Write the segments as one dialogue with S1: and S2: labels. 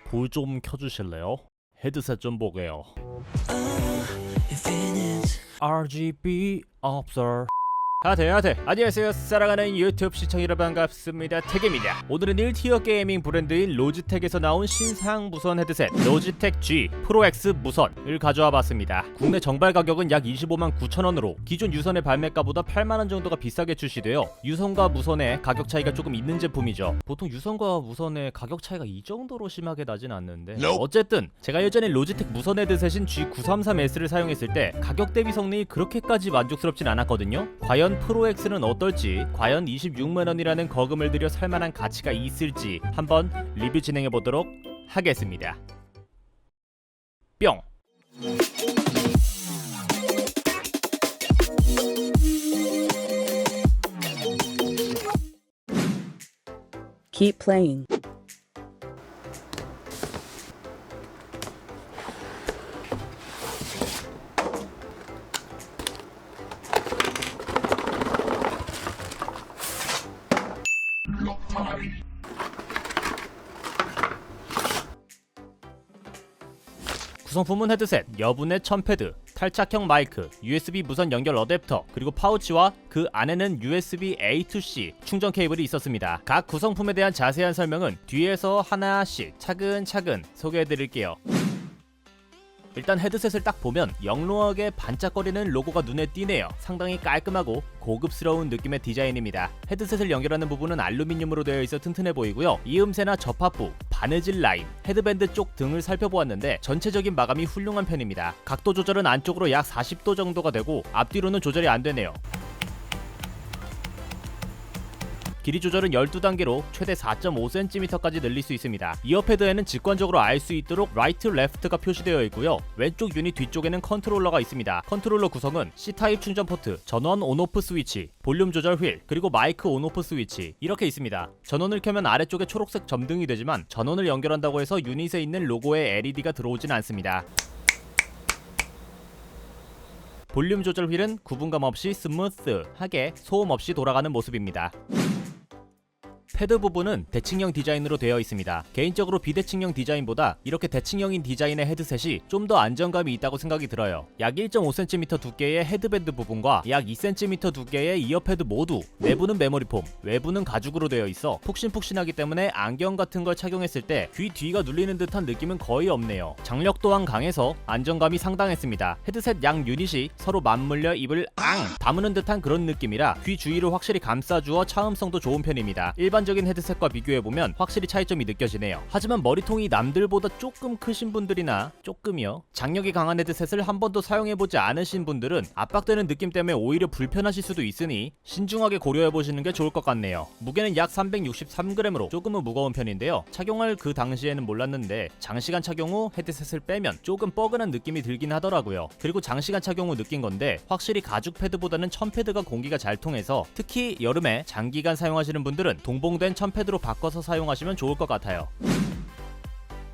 S1: 불 좀 켜주실래요? 헤드셋 좀 보게요. RGB 없어. 하대 안녕하세요. 사랑하는 유튜브 시청 여러분 반갑습니다. 택입니다. 오늘은 1티어 게이밍 브랜드인 로지텍에서 나온 신상 무선 헤드셋 로지텍 G 프로 X 무선을 가져와 봤습니다. 국내 정발 가격은 약 25만 9천원으로 기존 유선의 발매가보다 8만원 정도가 비싸게 출시되어 유선과 무선의 가격 차이가 조금 있는 제품이죠. 보통 유선과 무선의 가격 차이가 이 정도로 심하게 나진 않는데 어쨌든 제가 예전에 로지텍 무선 헤드셋인 G933S를 사용했을 때 가격 대비 성능이 그렇게까지 만족스럽진 않았거든요. 과연 프로 X는 어떨지, 과연 26만원이라는 거금을 들여 살만한 가치가 있을지 한번 리뷰 진행해보도록 하겠습니다. 뿅!
S2: Keep playing.
S1: 구성품은 헤드셋, 여분의 첨패드, 탈착형 마이크, USB 무선 연결 어댑터, 그리고 파우치와 그 안에는 USB A to C 충전 케이블이 있었습니다. 각 구성품에 대한 자세한 설명은 뒤에서 하나씩 차근차근 소개해드릴게요. 일단 헤드셋을 딱 보면 영롱하게 반짝거리는 로고가 눈에 띄네요. 상당히 깔끔하고 고급스러운 느낌의 디자인입니다. 헤드셋을 연결하는 부분은 알루미늄으로 되어 있어 튼튼해 보이고요. 이음새나 접합부, 바느질 라인, 헤드밴드 쪽 등을 살펴보았는데 전체적인 마감이 훌륭한 편입니다. 각도 조절은 안쪽으로 약 40도 정도가 되고 앞뒤로는 조절이 안 되네요. 길이 조절은 12단계로 최대 4.5cm까지 늘릴 수 있습니다. 이어패드에는 직관적으로 알 수 있도록 라이트 레프트가 표시되어 있고요. 왼쪽 유닛 뒤쪽에는 컨트롤러가 있습니다. 컨트롤러 구성은 C타입 충전 포트, 전원 온오프 스위치, 볼륨 조절 휠, 그리고 마이크 온오프 스위치 이렇게 있습니다. 전원을 켜면 아래쪽에 초록색 점등이 되지만 전원을 연결한다고 해서 유닛에 있는 로고의 LED가 들어오진 않습니다. 볼륨 조절 휠은 구분감 없이 스무스하게 소음 없이 돌아가는 모습입니다. 패드 부분은 대칭형 디자인으로 되어 있습니다. 개인적으로 비대칭형 디자인보다 이렇게 대칭형인 디자인의 헤드셋이 좀 더 안정감이 있다고 생각이 들어요. 약 1.5cm 두께의 헤드밴드 부분과 약 2cm 두께의 이어패드 모두 내부는 메모리 폼, 외부는 가죽으로 되어 있어 푹신푹신하기 때문에 안경 같은 걸 착용했을 때 귀 뒤가 눌리는 듯한 느낌은 거의 없네요. 장력 또한 강해서 안정감이 상당했습니다. 헤드셋 양 유닛이 서로 맞물려 입을 다무는 듯한 그런 느낌이라 귀 주위를 확실히 감싸주어 차음성도 좋은 편입니다. 일반적인 헤드셋과 비교해보면 확실히 차이점이 느껴지네요. 하지만 머리통이 남들보다 조금 크신 분들이나 조금이요, 장력이 강한 헤드셋을 한 번도 사용해보지 않으신 분들은 압박되는 느낌 때문에 오히려 불편하실 수도 있으니 신중하게 고려해보시는 게 좋을 것 같네요. 무게는 약 363g으로 조금은 무거운 편인데요. 착용할 그 당시에는 몰랐는데 장시간 착용 후 헤드셋을 빼면 조금 뻐근한 느낌이 들긴 하더라고요. 그리고 장시간 착용 후 느낀 건데 확실히 가죽 패드보다는 첨패드가 공기가 잘 통해서 특히 여름에 장기간 사용하시는 분들은 동봉된 첨패드로 바꿔서 사용하시면 좋을 것 같아요.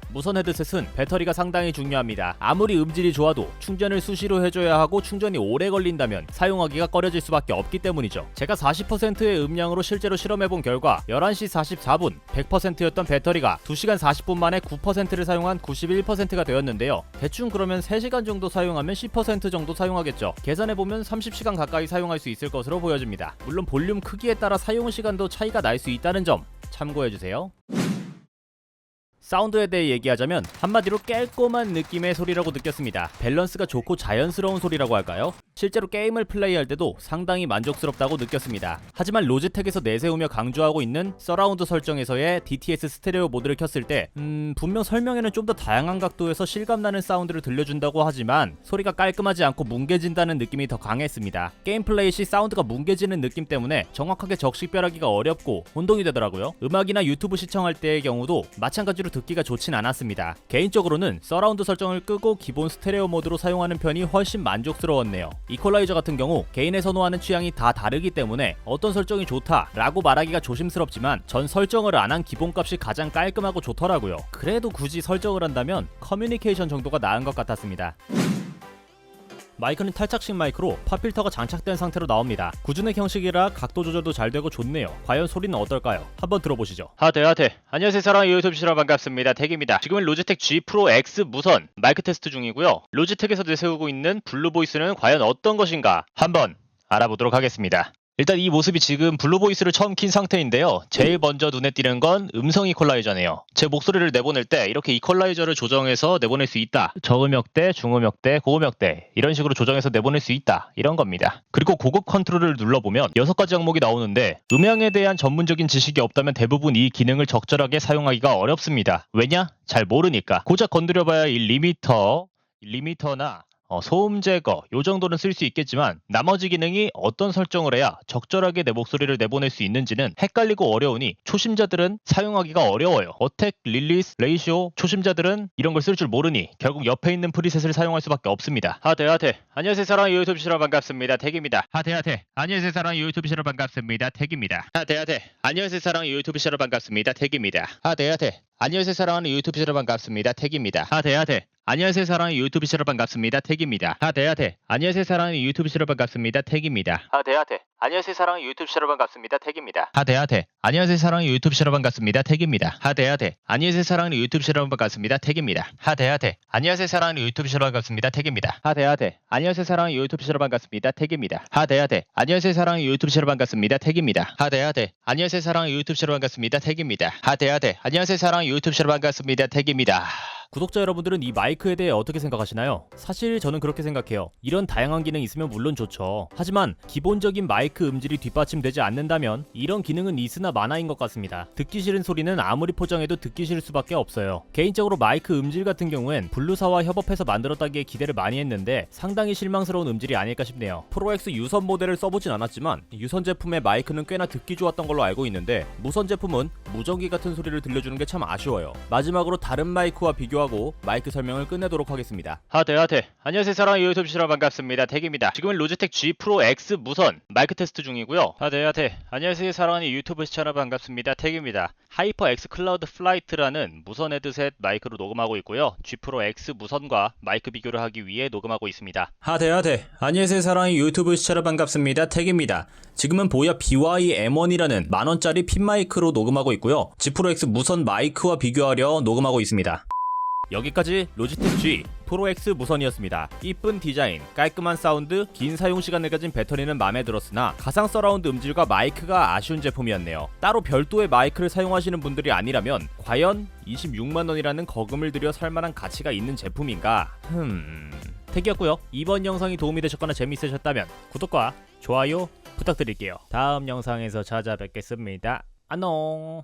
S1: 무선 헤드셋은 배터리가 상당히 중요합니다. 아무리 음질이 좋아도 충전을 수시로 해줘야 하고 충전이 오래 걸린다면 사용하기가 꺼려질 수밖에 없기 때문이죠. 제가 40%의 음량으로 실제로 실험해본 결과 11시 44분 100%였던 배터리가 2시간 40분 만에 9%를 사용한 91%가 되었는데요. 대충 그러면 3시간 정도 사용하면 10% 정도 사용하겠죠. 계산해보면 30시간 가까이 사용할 수 있을 것으로 보여집니다. 물론 볼륨 크기에 따라 사용 시간도 차이가 날 수 있다는 점 참고해주세요. 사운드에 대해 얘기하자면 한마디로 깔끔한 느낌의 소리라고 느꼈습니다. 밸런스가 좋고 자연스러운 소리라고 할까요? 실제로 게임을 플레이할 때도 상당히 만족스럽다고 느꼈습니다. 하지만 로지텍에서 내세우며 강조하고 있는 서라운드 설정에서의 DTS 스테레오 모드를 켰을 때 분명 설명에는 좀 더 다양한 각도에서 실감나는 사운드를 들려준다고 하지만 소리가 깔끔하지 않고 뭉개진다는 느낌이 더 강했습니다. 게임 플레이 시 사운드가 뭉개지는 느낌 때문에 정확하게 적식별하기가 어렵고 혼동이 되더라고요. 음악이나 유튜브 시청할 때의 경우도 마찬가지로 듣기가 좋진 않았습니다. 개인적으로는 서라운드 설정을 끄고 기본 스테레오 모드로 사용하는 편이 훨씬 만족스러웠네요. 이퀄라이저 같은 경우 개인의 선호하는 취향이 다 다르기 때문에 어떤 설정이 좋다 라고 말하기가 조심스럽지만 전 설정을 안 한 기본값이 가장 깔끔하고 좋더라고요. 그래도 굳이 설정을 한다면 커뮤니케이션 정도가 나은 것 같았습니다. 마이크는 탈착식 마이크로 팝필터가 장착된 상태로 나옵니다. 구준액 형식이라 각도 조절도 잘 되고 좋네요. 과연 소리는 어떨까요? 한번 들어보시죠. 하대. 안녕하세요 사랑하는 유튜브 시청 반갑습니다. 택입니다. 지금은 로지텍 G 프로 X 무선 마이크 테스트 중이고요. 로지텍에서 내세우고 있는 블루보이스는 과연 어떤 것인가 한번 알아보도록 하겠습니다. 일단 이 모습이 지금 블루보이스를 처음 킨 상태인데요. 제일 먼저 눈에 띄는 건 음성 이퀄라이저네요. 제 목소리를 내보낼 때 이렇게 이퀄라이저를 조정해서 내보낼 수 있다. 저음역대, 중음역대, 고음역대 이런 식으로 조정해서 내보낼 수 있다. 이런 겁니다. 그리고 고급 컨트롤을 눌러보면 6가지 항목이 나오는데 음향에 대한 전문적인 지식이 없다면 대부분 이 기능을 적절하게 사용하기가 어렵습니다. 왜냐? 잘 모르니까. 고작 건드려봐야 이 리미터나 소음 제거 요 정도는 쓸 수 있겠지만 나머지 기능이 어떤 설정을 해야 적절하게 내 목소리를 내보낼 수 있는지는 헷갈리고 어려우니 초심자들은 사용하기가 어려워요. 어택, 릴리스, 레이시오 초심자들은 이런 걸 쓸 줄 모르니 결국 옆에 있는 프리셋을 사용할 수밖에 없습니다. 하대. 안녕하세요 사랑하는 유튜브 시청 반갑습니다. 택입니다. 하대. 안녕하세요 사랑하는 유튜브 시청 반갑습니다. 택입니다. 하대. 안녕하세요 사랑하는 유튜브 시청 반갑습니다. 택입니다. 하대. 안녕하세요 사랑하는 유튜브 시청 반갑습니다. 택입니다. 하대. 안녕하세요 사랑하는 유튜브 시청 반갑습니다. 택입니다. 하대. 안녕하세요 사랑하는 유튜브 시청 반갑습니다. 택입니다. 하대. 안녕하세요 사랑하는 유튜브 시청 반갑습니다. 택입니다. 하대. 안녕하세요 사랑하는 유튜브 시청 반갑습니다. 택입니다. 하대. 안녕하세요 사랑하는 유튜브 시청 반갑습니다. 택입니다. 하대. 안녕하세요 사랑하는 유튜브 시청 반갑습니다. 택입니다. 하대. 안녕하세요 사랑하는 유튜브 시청 반갑습니다. 택입니다. 하대. 안녕하세요 사랑하는 유튜브 시청 반갑습니다. 택입니다. 하대. 안녕하세요 사랑하는 유튜브 시청 반갑습니다. 택입니다. 하대. 안녕하세요 사랑하는 유튜브 시청 반갑습니다. 택입니다. 구독자 여러분들은 이 마이크에 대해 어떻게 생각하시나요? 사실 저는 그렇게 생각해요. 이런 다양한 기능이 있으면 물론 좋죠. 하지만 기본적인 마이크 음질이 뒷받침되지 않는다면 이런 기능은 있으나 마나인 것 같습니다. 듣기 싫은 소리는 아무리 포장해도 듣기 싫을 수밖에 없어요. 개인적으로 마이크 음질 같은 경우엔 블루사와 협업해서 만들었다기에 기대를 많이 했는데 상당히 실망스러운 음질이 아닐까 싶네요. 프로엑스 유선 모델을 써보진 않았지만 유선 제품의 마이크는 꽤나 듣기 좋았던 걸로 알고 있는데 무선 제품은 무전기 같은 소리를 들려주는 게 참 아쉬워요. 마지막으로 다른 마이크와 비교하고 마이크 설명을 끝내도록 하겠습니다. 하대. 안녕하세요 사랑하는 유튜브 시청 반갑습니다. 택입니다. 지금은 로지텍 G 프로 X 무선 마이크 테스트 중이고요. 하대. 안녕하세요 사랑하는 유튜브 시청 반갑습니다. 택입니다. 하이퍼 X 클라우드 플라이트라는 무선 헤드셋 마이크로 녹음하고 있고요. G 프로 X 무선과 마이크 비교를 하기 위해 녹음하고 있습니다. 하대. 안녕하세요 사랑하는 유튜브 시청 반갑습니다. 택입니다. 지금은 보야 BY-M1이라는 만원짜리 핀 마이크로 녹음하고 있고요. G 프로 X 무선 마이크와 비교하려 녹음하고 있습니다. 여기까지 로지텍 G 프로 X 무선이었습니다. 이쁜 디자인, 깔끔한 사운드, 긴 사용시간을 가진 배터리는 마음에 들었으나 가상 서라운드 음질과 마이크가 아쉬운 제품이었네요. 따로 별도의 마이크를 사용하시는 분들이 아니라면 과연 26만원이라는 거금을 들여 살만한 가치가 있는 제품인가? 택이었고요. 이번 영상이 도움이 되셨거나 재미있으셨다면 구독과 좋아요 부탁드릴게요. 다음 영상에서 찾아뵙겠습니다. 안녕.